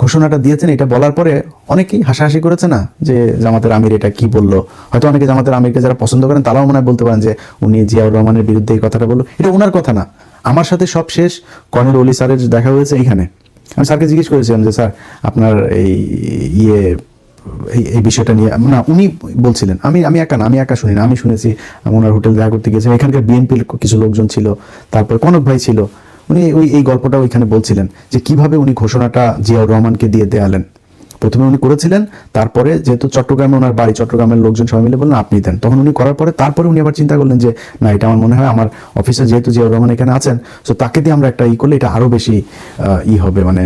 ঘোষণাটা দিয়েছেন, এটা বলার পরে অনেকেই হাসাহাসি করেছে না যে জামাতের আমির এটা কি বললো। হয়তো অনেকে জামাতের আমিরকে যারা পছন্দ করেন তারাও মনে হয় বলতে পারেন যে উনি জিয়াউর রহমানের বিরুদ্ধে এই কথাটা বললো, এটা ওনার কথা না। আমার সাথে সব শেষ কর্নেল অলি স্যারের দেখা হয়েছে এইখানে। আমি স্যারকে জিজ্ঞেস করেছিলাম যে স্যার আপনার এই বিষয়টা নিয়ে, না উনি বলছিলেন, আমি একা শুনি না, আমি শুনেছি, ওনার হোটেল দেখা করতে গেছিলাম, এখানকার বিএনপির কিছু লোকজন ছিল, তারপর কনক ভাই ছিল, উনি এই গল্পটা ওইখানে বলছিলেন যে কিভাবে উনি ঘোষণাটা জিয়াউর রহমানকে দিয়ে দেয়ালেন। প্রথমে উনি করেছিলেন, তারপরে যেহেতু চট্টগ্রামে ওনার বাড়ি, চট্টগ্রামের লোকজন সবাই মিলে বললেন আপনি দেন, তখন উনি করার পরে তারপরে উনি আবার চিন্তা করলেন যে না, এটা আমার মনে হয় আমার অফিসে যেহেতু জিয়াউর রহমান এখানে আছেন, তো তাকে দিয়ে আমরা একটা করলে এটা আরো বেশি হবে, মানে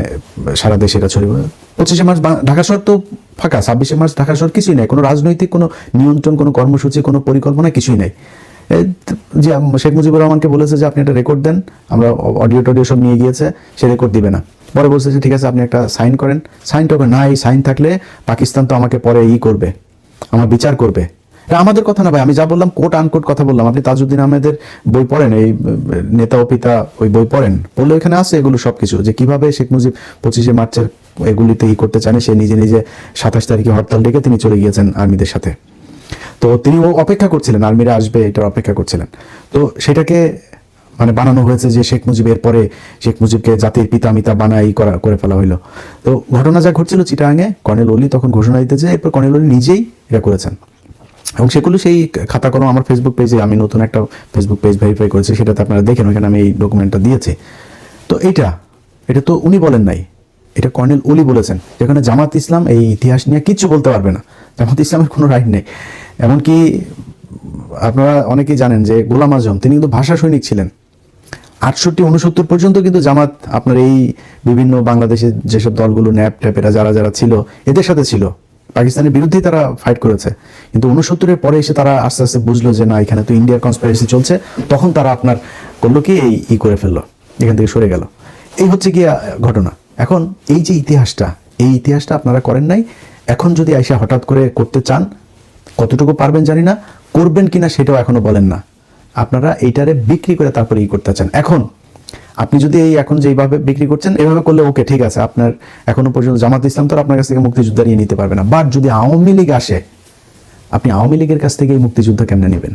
সারা দেশে এটা ছড়িয়ে। 25শে মার্চ ঢাকা শহর তো ফাঁকা, 26শে মার্চ ঢাকা শহর কিছুই নেই, কোনো রাজনৈতিক কোনো নিয়ন্ত্রণ, কোনো কর্মসূচি, কোনো পরিকল্পনা কিছুই নেই। যে শেখ মুজিবুর রহমানকে বলেছে যে আপনি একটা রেকর্ড দেন, আমরা অডিও টডিও সব নিয়ে গিয়েছে, সে রেকর্ড দিবে না। পরে বলছে যে ঠিক আছে আপনি একটা সাইন করেন, সাইনটা হবে না, এই সাইন থাকলে পাকিস্তান তো আমাকে পরে করবে, আমার বিচার করবে। এটা আমাদের কথা না ভাই, আমি যা বললাম কোট আনকোট কথা বললাম। আপনি তাজউদ্দিন আহমেদের বই পড়েন, এই নেতা ও পিতা ওই বই পড়লে ওইখানে আছে এগুলো সবকিছু, যে কিভাবে শেখ মুজিব 25শে মার্চের এগুলিতে করতে চান, সে নিজে 27 তারিখে হরতাল ডেকে তিনি চলে গিয়েছেন আর্মিদের সাথে। তো তিনি অপেক্ষা করছিলেন আর্মিরা আসবে, এটার অপেক্ষা করছিলেন। তো সেটাকে মানে বানানো হয়েছে যে শেখ মুজিবের পরে শেখ মুজিবকে জাতির পিতা মিতা করে ফেলা হইলো। তো ঘটনা যা ঘটছিল চিটাগাঙে, কর্নেল অলি তখন ঘোষণা দিতেছে, এরপর কর্নেল অলি নিজেই এটা করেছেন। এবং সেগুলো সেই খাতা কলম আমার ফেসবুক পেজে, আমি নতুন একটা ফেসবুক পেজ ভেরিফাই করেছি, সেটাতে আপনারা দেখেন, ওইখানে আমি এই ডকুমেন্টটা দিয়েছি। তো এটা তো উনি বলেন নাই, এটা কর্নেল অলি বলেছেন। যেখানে জামাত ইসলাম এই ইতিহাস নিয়ে কিচ্ছু বলতে পারবে না, জামাত ইসলামের কোনো রাইট নেই। এমনকি আপনারা অনেকেই জানেন যে গোলাম আজম তিনি কিন্তু ভাষা সৈনিক ছিলেন। 68-69 পর্যন্ত কিন্তু জামাত আপনার এই বিভিন্ন বাংলাদেশে যেসব দলগুলো ন্যাপ ট্যাপেরা যারা যারা ছিল এদের সাথে ছিল, পাকিস্তানের বিরুদ্ধেই তারা ফাইট করেছে। কিন্তু 69-এর পরে এসে তারা আস্তে আস্তে বুঝলো যে না, এখানে তো ইন্ডিয়ার কনস্পিরেসি চলছে, তখন তারা আপনার করলো কি এই করে ফেললো, এখান থেকে সরে গেল। এই হচ্ছে কি ঘটনা। এখন এই যে ইতিহাসটা, এই ইতিহাসটা আপনারা করেন নাই। এখন যদি আইসা হঠাৎ করে করতে চান, কতটুকু পারবেন জানি না, করবেন কিনা সেটাও এখনো বলেন না। আপনারা এইটারে বিক্রি করে তারপরে করতে চান। এখন আপনি যদি এখন যেইভাবে বিক্রি করছেন এভাবে করলে ওকে ঠিক আছে, আপনার এখনো পর্যন্ত জামাত ইসলাম তো আপনার কাছ থেকে মুক্তিযুদ্ধ নিয়ে নিতে পারবে না। বাট যদি আওয়ামী লীগ আসে, আপনি আওয়ামী লীগের কাছ থেকে এই মুক্তিযুদ্ধ কেমনে নেবেন?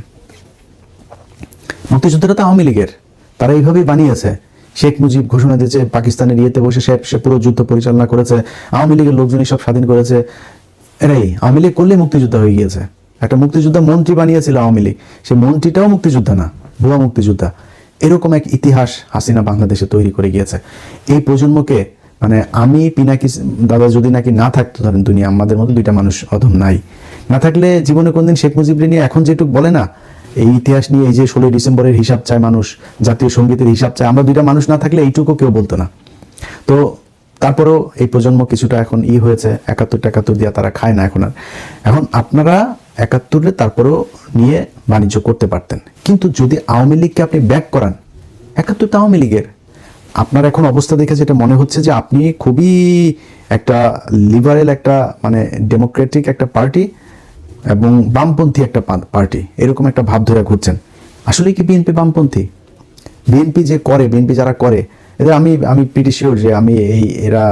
মুক্তিযুদ্ধটা তো আওয়ামী লীগের, তারা এইভাবেই বানিয়েছে। শেখ মুজিব ঘোষণা দিয়েছে, পাকিস্তানের ইয়েতে বসে সে পুরো যুদ্ধ পরিচালনা করেছে, আওয়ামী লীগের লোকজনই সব স্বাধীন করেছে। এরাই আওয়ামী লীগ করলে মুক্তিযুদ্ধ হয়ে গিয়েছে। একটা মুক্তিযোদ্ধা মন্ত্রী বানিয়েছিল আওয়ামী লীগ, সেই মন্ত্রীটাও মুক্তিযোদ্ধা না, ভুয়া মুক্তিযোদ্ধা। এরকম এক ইতিহাস হাসিনা বাংলাদেশে তৈরি করে গিয়েছে। এই প্রজন্মকে মানে আমি পিনাকি দাদা যদি নাকি না থাকতো, ধরেন দুনিয়া আমাদের মতো দুইটা মানুষ অধম নাই, না থাকলে জীবনে কোনদিন শেখ মুজিবরে নিয়ে এখন যেটুক বলে না, এই ইতিহাস নিয়ে এই যে 16ই ডিসেম্বরের হিসাব চায় মানুষ, জাতীয় সঙ্গীতের হিসাব চায়, আমরা দুইটা মানুষ না থাকলে এইটুকু কেউ বলতো না। তো তারপরেও এই প্রজন্ম কিছুটা এখন হয়েছে, 71 দিয়া তারা খায় না এখন আর। এখন আপনারা 71 তারপরেও নিয়ে বাণিজ্য করতে পারতেন, কিন্তু যদি আওয়ামী লীগকে আপনি ব্যাক করান, 71 আওয়ামী লীগের, আপনার এখন অবস্থা দেখে যেটা মনে হচ্ছে যে আপনি খুবই একটা লিবারেল একটা মানে ডেমোক্রেটিক একটা পার্টি এবং বামপন্থী একটা পার্টি, এরকম একটা ভাব ধরে ঘুরছেন। আসলে কি বিএনপি বামপন্থী? বিএনপি যে করে, বিএনপি যারা করে এদের আমি প্রিটি শিওর যে এরা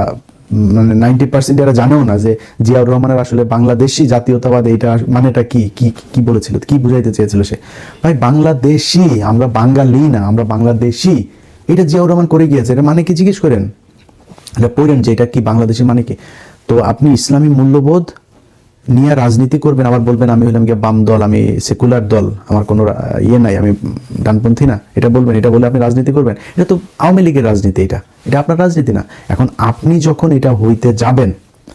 মানে 90% এরা জানেও না যে জিয়াউর রহমানের আসলে বাংলাদেশি জাতীয়তাবাদ এইটা মানেটা কি কি কি বলেছিল, কি বুঝাইতে চেয়েছিল সে। ভাই বাংলাদেশি, আমরা বাঙালি না, আমরা বাংলাদেশি, এটা জিয়াউর রহমান করে গিয়েছে। এটা মানে কি জিজ্ঞেস করেন, এটা পড়েন যে এটা কি বাংলাদেশি মানে কি। তো আপনি ইসলামী মূল্যবোধ নিয়ে রাজনীতি করবেন, আবার বলবেন আমি হলাম গিয়ে বাম দল, আমি সেকুলার দল, আমার কোনো নাই, আমি ডানপন্থী না, এটা বলবেন, এটা বলে আপনি রাজনীতি করবেন। এটা তো আওয়ামী লীগের রাজনীতি, এটা আপনার রাজনীতি না। এখন আপনি যখন এটা হইতে যাবেন,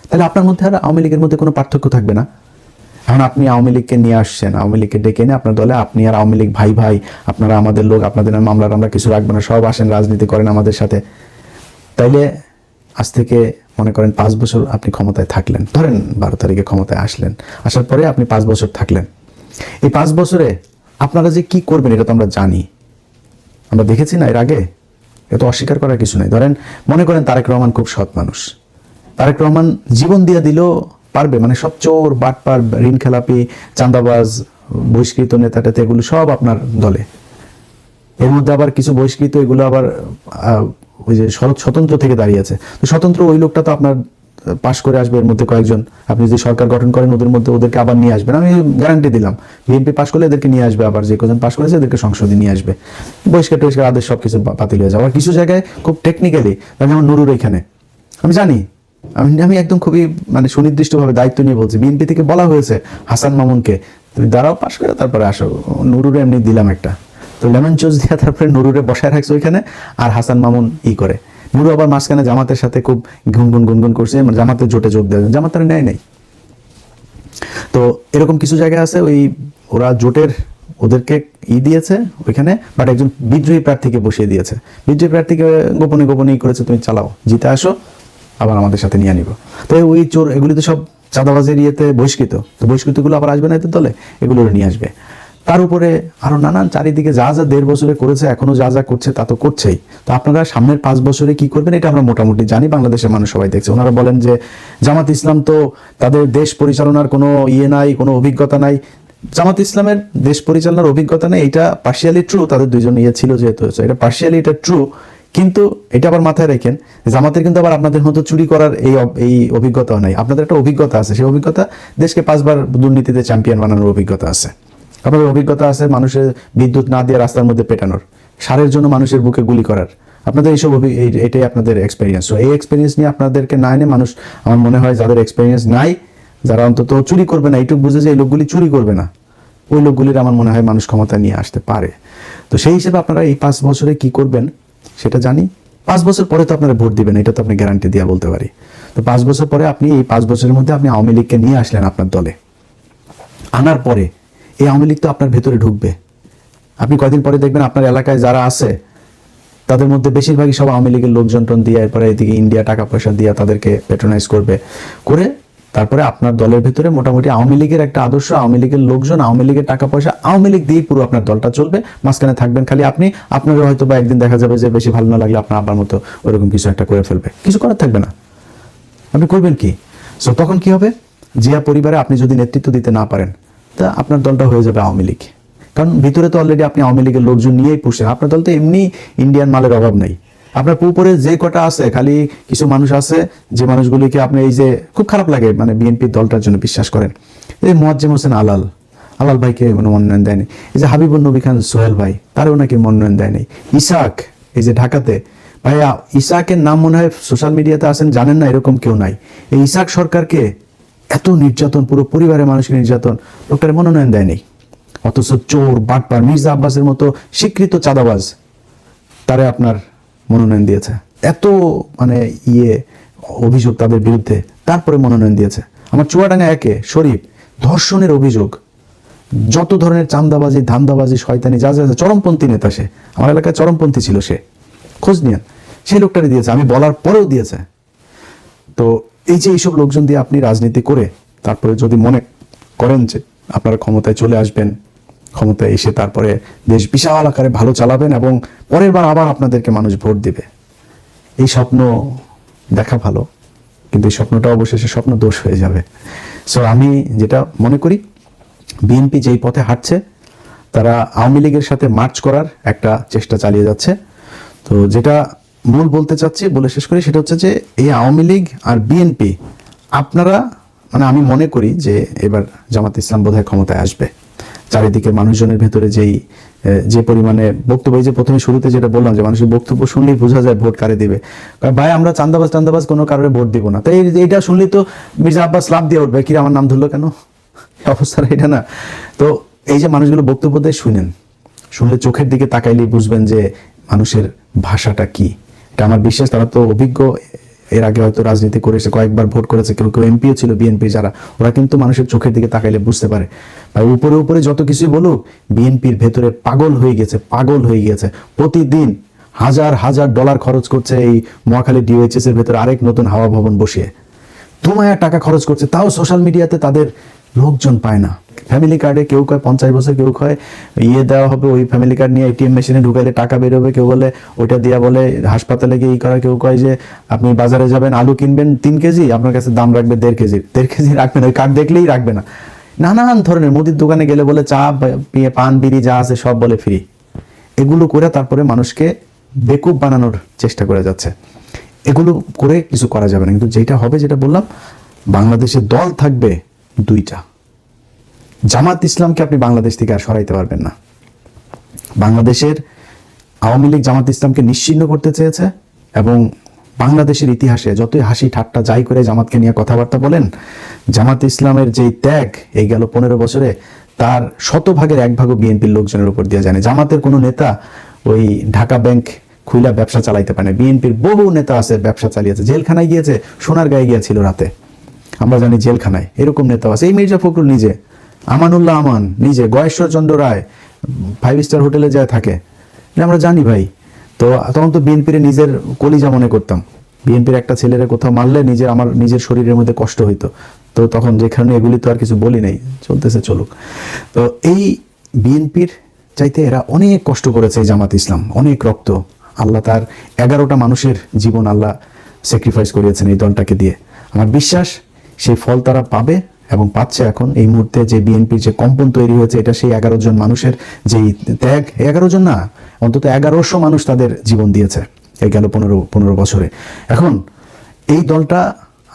তাহলে আপনার মধ্যে আর আওয়ামী লীগের মধ্যে কোনো পার্থক্য থাকবে না। এখন আপনি আওয়ামী লীগকে নিয়ে আসছেন, আওয়ামী লীগকে ডেকে এনে আপনার দলে, আপনি আর আওয়ামী লীগ ভাই ভাই, আপনারা আমাদের লোক, আপনাদের মামলার আমরা কিছু রাখবো না, সব আসেন রাজনীতি করেন আমাদের সাথে। তাইলে আজ থেকে মনে করেন 5 বছর আপনি ক্ষমতায় থাকলেন, ধরেন 12 তারিখে ক্ষমতায় আসলেন, আসার পরে আপনি 5 বছর থাকলেন। এই 5 বছরে আপনারা যে কি করবেন এটা তো আমরা জানি, আমরা দেখেছি না এর আগে, এটা অস্বীকার করার কিছু নেই। ধরেন মনে করেন তারেক রহমান খুব সৎ মানুষ, তারেক রহমান জীবন দিয়ে দিলেও পারবে, মানে সব চোর বাটপার ঋণ খেলাপি চাঁদাবাজ বহিষ্কৃত নেতাটাতে এগুলো সব আপনার দলে। এর মধ্যে আবার কিছু বহিষ্কৃত এগুলো আবার ওই যে স্বতন্ত্র থেকে দাঁড়িয়েছে, তো স্বতন্ত্র ওই লোকটা তো আপনার পাশ করে আসবে, এর মধ্যে কয়েকজন আপনি যদি সরকার গঠন করেন ওদের মধ্যে ওদেরকে আবার নিয়ে আসবেন, আমি গ্যারান্টি দিলাম। বিএনপি পাশ করলে এদেরকে নিয়ে আসবে, আবার যে কজন পাশ করেছে এদেরকে সংসদে নিয়ে আসবে, বহিষ্কার টহিষ্কার আদেশ সবকিছু বাতিল হয়ে যাবে। আর কিছু জায়গায় খুব টেকনিক্যালি, যেমন নুরুর এখানে আমি জানি, আমি একদম খুবই মানে সুনির্দিষ্টভাবে দায়িত্ব নিয়ে বলছি, বিএনপি থেকে বলা হয়েছে হাসান মামুনকে তুমি দাঁড়াও, পাশ করে তারপরে আসো। নুরুরে এমনি দিলাম একটা, তো লেমন চোজ দিয়ে তারপরে নুরুরে বসায় রাখছে ওইখানে, আর হাসান মামুন করে। নুরু আবার মাঝখানে জামাতের সাথে খুব গুনগুন করছে, জামাতের জোটে যোগ দেয়, জামাত তারা নেয় নাই। তো এরকম কিছু জায়গায় আছে ওই ওরা জোটের ওদেরকে দিয়েছে ওইখানে, বাট একজন বিদ্রোহী প্রার্থীকে বসিয়ে দিয়েছে, বিদ্রোহী প্রার্থীকে গোপনে করেছে তুমি চালাও, জিতে আসো, আবার আমাদের সাথে নিয়ে নিব। তো ওই চোর এগুলি তো সব চাঁদাবাজের ইয়েতে বহিষ্কৃত, তো বহিষ্কৃতগুলো আবার আসবে না এদের দলে, এগুলো নিয়ে আসবে। তার উপরে আরো নানান চারিদিকে যা যা 1.5 বছরে করেছে, এখনো যা যা করছে তা তো করছেই। তো আপনারা সামনের 5 বছরে কি করবেন এটা আমরা মোটামুটি জানি, বাংলাদেশের মানুষ সবাই দেখছে। ওনারা বলেন যে জামাত ইসলাম তো তাদের দেশ পরিচালনার কোনো নাই, কোনো অভিজ্ঞতা নাই। জামাত ইসলামের দেশ পরিচালনার অভিজ্ঞতা নেই, এটা পার্শিয়ালি ট্রু, তাদের দুইজন ছিল যেহেতু, এটা পার্শিয়ালি এটা ট্রু। কিন্তু এটা আবার মাথায় রাখেন, জামাতের কিন্তু আবার আপনাদের মতো চুরি করার এই অভিজ্ঞতাও নাই। আপনাদের একটা অভিজ্ঞতা আছে, সেই অভিজ্ঞতা দেশকে 5 বার দুর্নীতিতে চ্যাম্পিয়ন বানানোর অভিজ্ঞতা আছে। আপনাদের অভিজ্ঞতা আছে মানুষের বিদ্যুৎ না দিয়ে রাস্তার মধ্যে পেটানোর, সারের জন্য মানুষের বুকে গুলি করার, আপনাদের এইসব এটাই আপনাদের এক্সপেরিয়েন্স। তো এই এক্সপেরিয়েন্স নিয়ে আপনাদেরকে না এনে মানুষ, আমার মনে হয় যাদের এক্সপেরিয়েন্স নাই, যারা অন্তত চুরি করবে না, এইটুকু বুঝে যে এই লোকগুলি চুরি করবে না, ওই লোকগুলির আমার মনে হয় মানুষ ক্ষমতা নিয়ে আসতে পারে। তো সেই হিসেবে আপনারা এই 5 বছরে কি করবেন সেটা জানি। 5 বছর পরে তো আপনারা ভোট দিবেন, এটা তো আপনি গ্যারান্টি দিয়ে বলতে পারি। তো 5 বছর পরে আপনি এই 5 বছরের মধ্যে আপনি আওয়ামী লীগকে নিয়ে আসলেন আপনার দলে, আনার পরে এই আওয়ামী লীগ তো আপনার ভেতরে ঢুকবে। আপনি কয়দিন পরে দেখবেন আপনার এলাকায় যারা আছে তাদের মধ্যে বেশিরভাগই সব আওয়ামী লীগের লোকজন দিয়ে, এরপরে এদিকে ইন্ডিয়া টাকা পয়সা দিয়ে তাদেরকে প্যাট্রোনাইজ করবে, করে তারপরে আপনার দলের ভেতরে মোটামুটি আওয়ামী লীগের একটা আদর্শ, আওয়ামী লীগের লোকজন, আওয়ামী লীগের টাকা পয়সা, আওয়ামী লীগ দিয়ে পুরো আপনার দলটা চলবে। মাঝখানে থাকবেন খালি আপনি। আপনারও হয়তো বা একদিন দেখা যাবে যে বেশি ভালো না লাগলে আপনার আবার মতো ওইরকম কিছু একটা করে ফেলবে, কিছু করার থাকবে না। আপনি করবেন কি? সো তখন কি হবে? জিয়া পরিবারে আপনি যদি নেতৃত্ব দিতে না পারেন, তা আপনার দলটা হয়ে যাবে আওয়ামী লীগ। কারণ ভিতরে তো অলরেডি আপনি আওয়ামী লীগের লোকজন নিয়েই পুষছেন। আপনার দল তো এমনি ইন্ডিয়ান মালের অভাব নেই। আপনার উপরে যে কটা আছে, খালি কিছু মানুষ আছে যে মানুষগুলিকে আপনি এই যে খুব খারাপ লাগে, মানে বিএনপির দলটার জন্য বিশ্বাস করেন। এই মোয়াজ্জেম হোসেন আলাল ভাইকে কোনো মনোনয়ন দেয়নি। এই যে হাবিবুল নবী খান সোহেল ভাই, তারও নাকি মনোনয়ন দেয়নি। ইসাক, এই যে ঢাকাতে ভাইয়া, ইসাকের নাম মনে হয় সোশ্যাল মিডিয়াতে আছেন, জানেন না এরকম কেউ নাই। এই ইসাক সরকারকে এত নির্যাতন, পুরো পরিবারের মানুষকে নির্যাতন, লোকটার মনোনয়ন দেয়নি। অথচ চোর, বাটপার, মির্জা আব্বাসের মতো স্বীকৃত চাঁদাবাজ তারে আপনার মনোনয়ন দিয়েছে। এত মানে অভিযোগ তাদের বিরুদ্ধে, তারপরে মনোনয়ন দিয়েছে। আমার চুয়াডাঙ্গা একে শরীফ ধর্ষণের অভিযোগ, যত ধরনের চান্দাবাজি, ধান্দাবাজি, শয়তানি, যা যা চরমপন্থী নেতা সে, আমার এলাকায় চরমপন্থী ছিল সে, খোঁজ নিয়েন, সেই লোকটারই দিয়েছে, আমি বলার পরেও দিয়েছে। তো এই যে এইসব লোকজন দিয়ে আপনি রাজনীতি করে তারপরে যদি মনে করেন যে আপনারা ক্ষমতায় চলে আসবেন, ক্ষমতায় এসে তারপরে দেশ বিশাল আকারে ভালো চালাবেন এবং পরের বার আবার আপনাদেরকে মানুষ ভোট দিবে, এই স্বপ্ন দেখা ভালো, কিন্তু এই স্বপ্নটা অবশেষে স্বপ্ন দোষ হয়ে যাবে। সো আমি যেটা মনে করি, বিএনপি যেই পথে হাঁটছে, তারা আওয়ামী লীগের সাথে মার্চ করার একটা চেষ্টা চালিয়ে যাচ্ছে। তো যেটা মূল বলতে চাচ্ছি, বলে শেষ করি, সেটা হচ্ছে যে এই আওয়ামী লীগ আর বিএনপি, আপনারা মানে আমি মনে করি যে এবার জামাত ইসলাম বোধহয় ক্ষমতায় আসবে। চারিদিকে মানুষজনের ভেতরে যে পরিমাণে বক্তব্য, এই যে প্রথমে শুরুতে যেটা বললাম যে মানুষের বক্তব্য শুনলেই বোঝা যায় ভোট কারে দিবে। ভাই আমরা চান্দাবাজ কোনো কারণে ভোট দিব না, তাই এইটা শুনলেই তো মির্জা আব্বাস লাভ দিয়ে উঠবে, কি আমার নাম ধরলো কেন, অবস্থাটা এটা না। তো এই যে মানুষগুলো বক্তব্য দেয়, শুনলে চোখের দিকে তাকাইলেই বুঝবেন যে মানুষের ভাষাটা কি। এটা আমার বিশ্বাস, তারা তো অভিজ্ঞ, এর আগে হয়তো রাজনীতি করেছে, কয়েকবার ভোট করেছে, কেউ কেউ এমপিও ছিল বিএনপি যারা, ওরা কিন্তু মানুষের চোখের দিকে তাকাইলে বুঝতে পারে। ভাই উপরে উপরে যত কিছুই বলুক, বিএনপির ভেতরে পাগল হয়ে গেছে। প্রতিদিন হাজার হাজার ডলার খরচ করছে এই মহাখালী ডিওএইচএস এর ভেতরে আরেক নতুন হাওয়া ভবন বসিয়ে, ধুমায়া টাকা খরচ করছে, তাও সোশ্যাল মিডিয়াতে তাদের লোকজন পায় না। ফ্যামিলি কার্ডে কেউ কয় 50 বছর, কেউ কয় দেওয়া হবে, ওই ফ্যামিলি কার্ড নিয়ে এটিএম মেশিনে ঢুকাইলে টাকা বেরোবে, কেউ বলে ওইটা দিয়া বলে হাসপাতালে গিয়ে করা, কেউ কয় যে আপনি বাজারে যাবেন, আলু কিনবেন 3 কেজি, আপনার কাছে দাম রাখবে 1.5 কেজি রাখবেন, ওই কার্ড দেখলেই রাখবে না। নানান ধরনের, মুদির দোকানে গেলে বলে চা, পান, বিড়ি যা আছে সব বলে ফ্রি। এগুলো করে তারপরে মানুষকে বেকুব বানানোর চেষ্টা করে যাচ্ছে। এগুলো করে কিছু করা যাবে না। কিন্তু যেটা হবে, যেটা বললাম, বাংলাদেশে দল থাকবে 2টা। জামাত ইসলামকে আপনি বাংলাদেশ থেকে আর সরাইতে পারবেন না। বাংলাদেশের আওয়ামী লীগ জামাত ইসলামকে নিশ্চিহ্ন করতে চেয়েছে, এবং বাংলাদেশের ইতিহাসে যতই হাসি ঠাট্টা যাই করে জামাতকে নিয়ে কথাবার্তা বলেন, জামাত ইসলামের যেই ত্যাগ এই গেল 15 বছরে, তার 100 ভাগের 1 ভাগও বিএনপির লোকজনের উপর দিয়ে জানে। জামাতের কোনো নেতা ওই ঢাকা ব্যাংক খুইলা ব্যবসা চালাইতে পারে না। বিএনপির বহু নেতা আছে ব্যবসা চালিয়েছে, জেলখানায় গিয়েছে, সোনার গায়ে গিয়েছিল রাতে, আমরা জানি জেলখানায়, এরকম নেতা আছে। এই মির্জা ফখরুল নিজে, আমানুল্লাহ আমান নিজে, গয়েশ্বরচন্দ্র রায় 5 স্টার হোটেলে যায় থাকে, আমরা জানি ভাই। তো তখন তো বিএনপির নিজের কলিজা মনে করতাম। বিএনপির একটা ছেলেরা কোথাও মারলে আমার নিজের শরীরের মধ্যে কষ্ট হইতো। তো তখন যেখানে এগুলি তো আর কিছু বলি নাই, চলতেছে চলুক। তো এই বিএনপির চাইতে এরা অনেক কষ্ট করেছে, এই জামাত ইসলাম অনেক রক্ত, আল্লাহ তার 11টা মানুষের জীবন আল্লাহ স্যাক্রিফাইস করিয়েছেন এই দলটাকে দিয়ে। আমার বিশ্বাস সেই ফল তারা পাবে এবং পাচ্ছে। এখন এই মুহূর্তে যে বিএনপির যে কম্পন তৈরি হয়েছে, এটা সেই 11 জন মানুষের যেই ত্যাগ, 11 জন না, অন্তত 1100 মানুষ তাদের জীবন দিয়েছে এই গেল 15 বছরে। এখন এই দলটা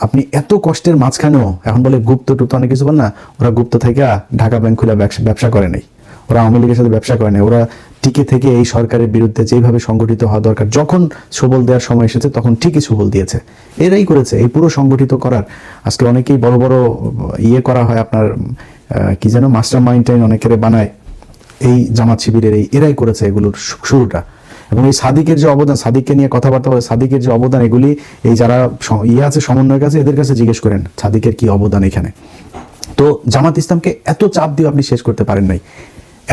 আপনি এত কষ্টের মাঝখানেও, এখন বলে গুপ্ত টুপ্ত অনেক কিছু বল না, ওরা গুপ্ত থেকে ঢাকা ব্যাংক খুলে ব্যবসা করে নাই, ওরা আওয়ামী লীগের সাথে ব্যবসা করে নাই, ওরা টিকে থেকে এই সরকারের বিরুদ্ধে যেভাবে সংগঠিত হওয়া দরকার, যখন সবল দেওয়ার সময় এসেছে তখন ঠিকই সবল দিয়েছে। এরাই করেছে এই পুরো সংগঠিত করার। আজকে অনেকেই বড় বড় করা হয়, আপনার কি যেন মাস্টার মাইন্ড অনেকের বানায়, এই জামাত শিবিরের এরাই করেছে এগুলোর শুরুটা। এবং এই সাদিকের যে অবদান, সাদিককে নিয়ে কথাবার্তা বলে, সাদিকের যে অবদান, এগুলি এই যারা আছে সমন্বয়ের কাছে, এদের কাছে জিজ্ঞেস করেন সাদিকের কি অবদান এখানে। তো জামাত ইসলামকে এত চাপ দিয়ে আপনি শেষ করতে পারেন নাই।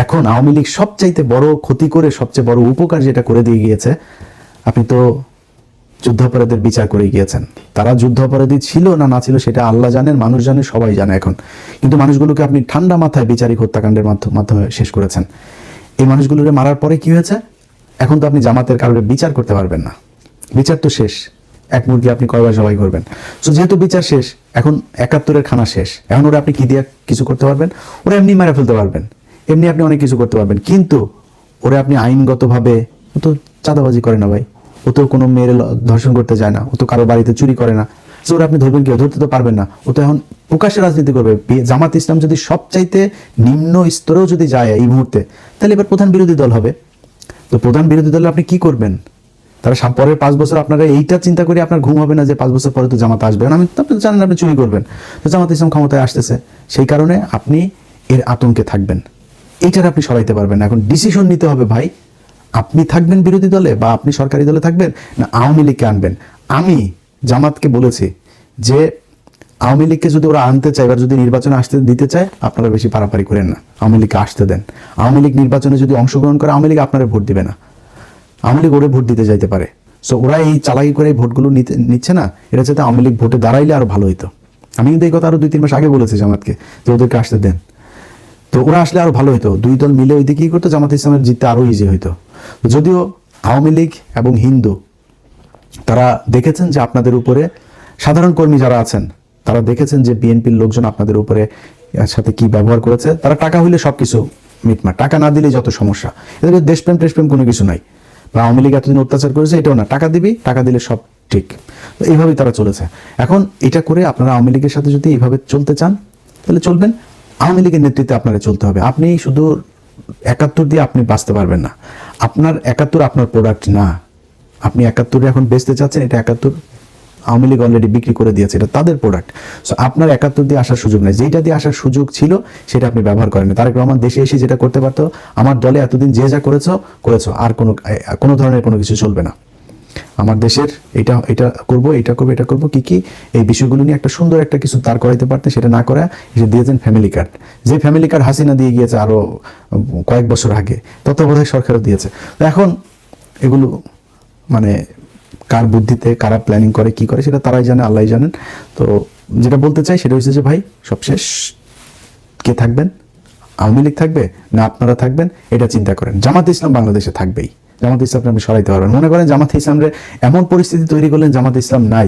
এখন আওয়ামী লীগ সবচাইতে বড় ক্ষতি করে সবচেয়ে বড় উপকার যেটা করে দিয়ে গিয়েছে, আপনি তো যুদ্ধাপরাধীদের বিচার করে গিয়েছেন। তারা যুদ্ধাপরাধী ছিল না না ছিল সেটা আল্লাহ জানেন, মানুষ জানে, সবাই জানে এখন। কিন্তু মানুষগুলোকে আপনি ঠান্ডা মাথায় বিচারিক হত্যাকাণ্ডের মাধ্যমে শেষ করেছেন। এই মানুষগুলোকে মারার পরে কি হয়েছে? এখন তো আপনি জামাতের কারণে বিচার করতে পারবেন না, বিচার তো শেষ। এক মুরগি আপনি কয়বার জবাই করবেন? তো যেহেতু বিচার শেষ, এখন ৭১-এর খানা শেষ, এখন ওরা আপনি কি দিয়ে কিছু করতে পারবেন? ওরা এমনি মেরে ফেলতে পারবেন, এমনি আপনি অনেক কিছু করতে পারবেন, কিন্তু ওরা আপনি আইনগতভাবে, ও তো চাঁদাবাজি করে না ভাই, ও তো কোনো মেয়ের ধর্ষণ করতে যায় না, ও তো কারো বাড়িতে চুরি করে না, তো ওরা আপনি ধরবেন, কেউ ধরতে তো পারবেন না। ও তো এখন প্রকাশ্যে রাজনীতি করবে। জামাত ইসলাম যদি সবচাইতে নিম্ন স্তরেও যদি যায় এই মুহূর্তে, তাহলে এবার প্রধান বিরোধী দল হবে। তো প্রধান বিরোধী দলে আপনি কি করবেন? তারা পরের 5 বছর আপনারা এইটা চিন্তা করে আপনার ঘুম হবে না যে 5 বছর পরে তো জামাত আসবে, আমি আপনি জানেন আপনি চুরি করবেন। তো জামাত ইসলাম ক্ষমতায় আসতেছে, সেই কারণে আপনি এর আতঙ্কে থাকবেন, এইটার আপনি সরাইতে পারবেন না। এখন ডিসিশন নিতে হবে ভাই, আপনি থাকবেন বিরোধী দলে বা আপনি সরকারি দলে থাকবেন, না আওয়ামী লীগকে আনবেন। আমি জামাতকে বলেছি যে আওয়ামী লীগকে যদি ওরা আনতে চায়, এবার যদি নির্বাচনে আসতে দিতে চায়, আপনারা বেশি পারাপারি করেন না, আওয়ামী লীগকে আসতে দেন। আওয়ামী লীগ নির্বাচনে যদি অংশগ্রহণ করে, আওয়ামী লীগ আপনারা ভোট দিবে না, আওয়ামী লীগ ওরে ভোট দিতে যাইতে পারে। সো ওরা এই চালাকি করে ভোটগুলো নিচ্ছে না, এটা যাতে আওয়ামী লীগ ভোটে দাঁড়াইলে আরো ভালো হইতো। আমি কিন্তু এই কথা আরো 2-3 মাস আগে বলেছি জামাতকে যে ওদেরকে আসতে দেন, তো ওরা আসলে আরো ভালো হইতো। 2 দল মিলে ওই দিকে কি করতো, জামাত ইসলামের জিততে আরো ইজি হইতো। যদিও আওয়ামী লীগ এবং হিন্দু তারা দেখেছেন যে আপনাদের উপরে, সাধারণ কর্মী যারা আছেন তারা দেখেছেন যে বিএনপির লোকজন আপনাদের উপরে সাথে কি ব্যবহার করেছে। তারা টাকা হইলে সবকিছু মিটমাট, টাকা না দিলে যত সমস্যা। এদের দেশপ্রেম টেশপ্রেম কোনো কিছু নাই। আওয়ামী লীগ এতদিন অত্যাচার করেছে, এটাও না, টাকা দিবি, টাকা দিলে সব ঠিক। তো এইভাবেই তারা চলেছে। এখন এটা করে আপনারা আওয়ামী লীগের সাথে যদি এইভাবে চলতে চান তাহলে চলবেন, আওয়ামী লীগের নেতৃত্বে আপনারা চলতে হবে। আপনি শুধু ৭১ দিয়ে আপনি বাঁচতে পারবেন না। আপনার ৭১ আপনার প্রোডাক্ট না, আপনি ৭১ এখন বেচতে চাচ্ছেন, এটা ৭১ আওয়ামী লীগ অলরেডি বিক্রি করে দিয়েছে, এটা তাদের প্রোডাক্ট। সো আপনার ৭১ দিয়ে আসার সুযোগ নেই, যেটা দিয়ে আসার সুযোগ ছিল সেটা আপনি ব্যবহার করেন। তারেক রহমান দেশে এসে যেটা করতে পারতো, আমার দলে এতদিন যে যা করেছো, আর কোনো ধরনের কোনো কিছু চলবে না। আমার দেশের এটা করব, এটা করব, কি এই বিষয়গুলো নিয়ে একটা সুন্দর একটা কিছু তার করাইতে পারতেন, সেটা না করে এসে দিয়েছেন ফ্যামিলি কার্ড। যে ফ্যামিলি কার্ড হাসিনা দিয়ে গিয়েছে আরো কয়েক বছর আগে, তত্ত্বাবধায়ক সরকারও দিয়েছে। তো এখন এগুলো মানে কার বুদ্ধিতে কারা প্ল্যানিং করে কি করে সেটা তারাই জানে, আল্লাহই জানেন। তো যেটা বলতে চাই সেটা হচ্ছে যে ভাই, সবশেষ কে থাকবেন? আওয়ামী লীগ থাকবে না আপনারা থাকবেন? এটা চিন্তা করেন। জামাত ইসলাম বাংলাদেশে থাকবেই, জামাত ইসলামকে আপনি সরাইতে পারবেন। মনে করেন জামাত ইসলামরে এমন পরিস্থিতি তৈরি করলেন জামাত ইসলাম নাই,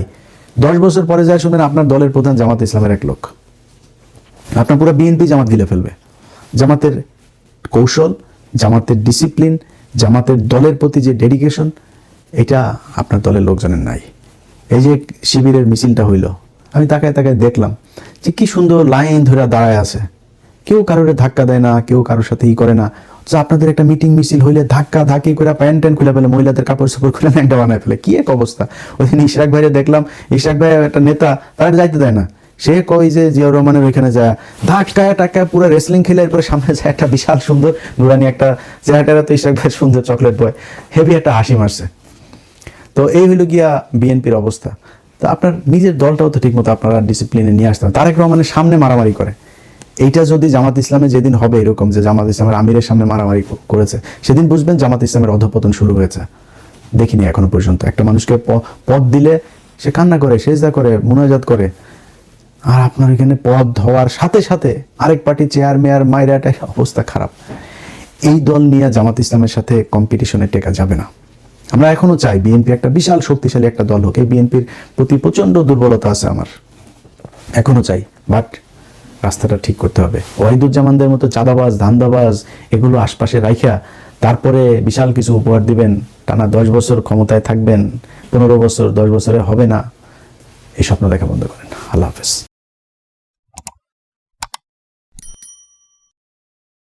10 বছর পরে যায় শুনবেন আপনার দলের প্রধান জামাত ইসলামের এক লোক, আপনার পুরো বিএনপি জামাত গিলে ফেলবে। জামাতের কৌশল, জামাতের ডিসিপ্লিন, জামাতের দলের প্রতি যে ডেডিকেশন, এটা আপনার দলের লোকজনের নাই। এই যে শিবিরের মিছিলটা হইল, আমি তাকায় দেখলাম যে কি সুন্দর লাইন ধরে দাঁড়ায় আছে, কেউ কারোর ধাক্কা দেয় না, কেউ কারোর সাথে করে না। তো আপনাদের একটা মিটিং মিছিল হইলে ধাক্কি করে প্যান্ট খুলে ফেলে, মহিলাদের কাপড় সাপড় খুলে ন্যাংটা বানায় ফেলে, কি এক অবস্থা। ওই দিন ইশরাক ভাইরে দেখলাম, ইশরাক ভাই একটা নেতা, তারা যাইতে দেয় না। সে কই যে জিয়াউর রহমানের ওইখানে যায় ধাক্কায় পুরো রেসলিং খেলে এরপরে সামনে যায় একটা বিশাল সুন্দর নুরানি একটা চেহারাটা, তো ইশরাক ভাই সুন্দর চকলেট বয়, হেভি একটা হাসি মারছে। তো এই হইল গিয়া বিএনপির অবস্থা। তো আপনার নিজের দলটাও তো ঠিকমতো আপনারা ডিসিপ্লিনে নিয়ে আসতে হবে। তারেক রহমানের সামনে মারামারি করে, এইটা যদি জামাত ইসলামে যেদিন হবে এরকম যে জামাত ইসলামের আমিরের সামনে মারামারি করেছে, সেদিন বুঝবেন জামাত ইসলামের অধঃপতন শুরু হয়েছে। দেখিনি এখনো পর্যন্ত একটা মানুষকে পদ দিলে সে কান্না করে, সেজদা করে, মুনাজাত করে, আর আপনার এখানে পদ হওয়ার সাথে সাথে আরেক পার্টি চেয়ার মেয়ার মাইরাটাই অবস্থা খারাপ। এই দল নিয়ে জামাত ইসলামের সাথে কম্পিটিশনে টেকা যাবে না। আমরা এখনো চাই বিএনপি একটা বিশাল শক্তিশালী একটা দল হোক। এই বিএনপির প্রতি প্রচন্ড দুর্বলতা আছে আমার, এখনো চাই, বাট রাস্তাটা ঠিক করতে হবে। ওয়াহিদুজ্জামানদের মতো চাঁদাবাজ ধান্দাবাজ এগুলো আশপাশে রাইখা তারপরে বিশাল কিছু উপহার দিবেন, টানা 10 বছর ক্ষমতায় থাকবেন, 15 বছর 10 বছরে হবে না, এই স্বপ্ন দেখা বন্ধ করেন। আল্লাহ হাফেজ।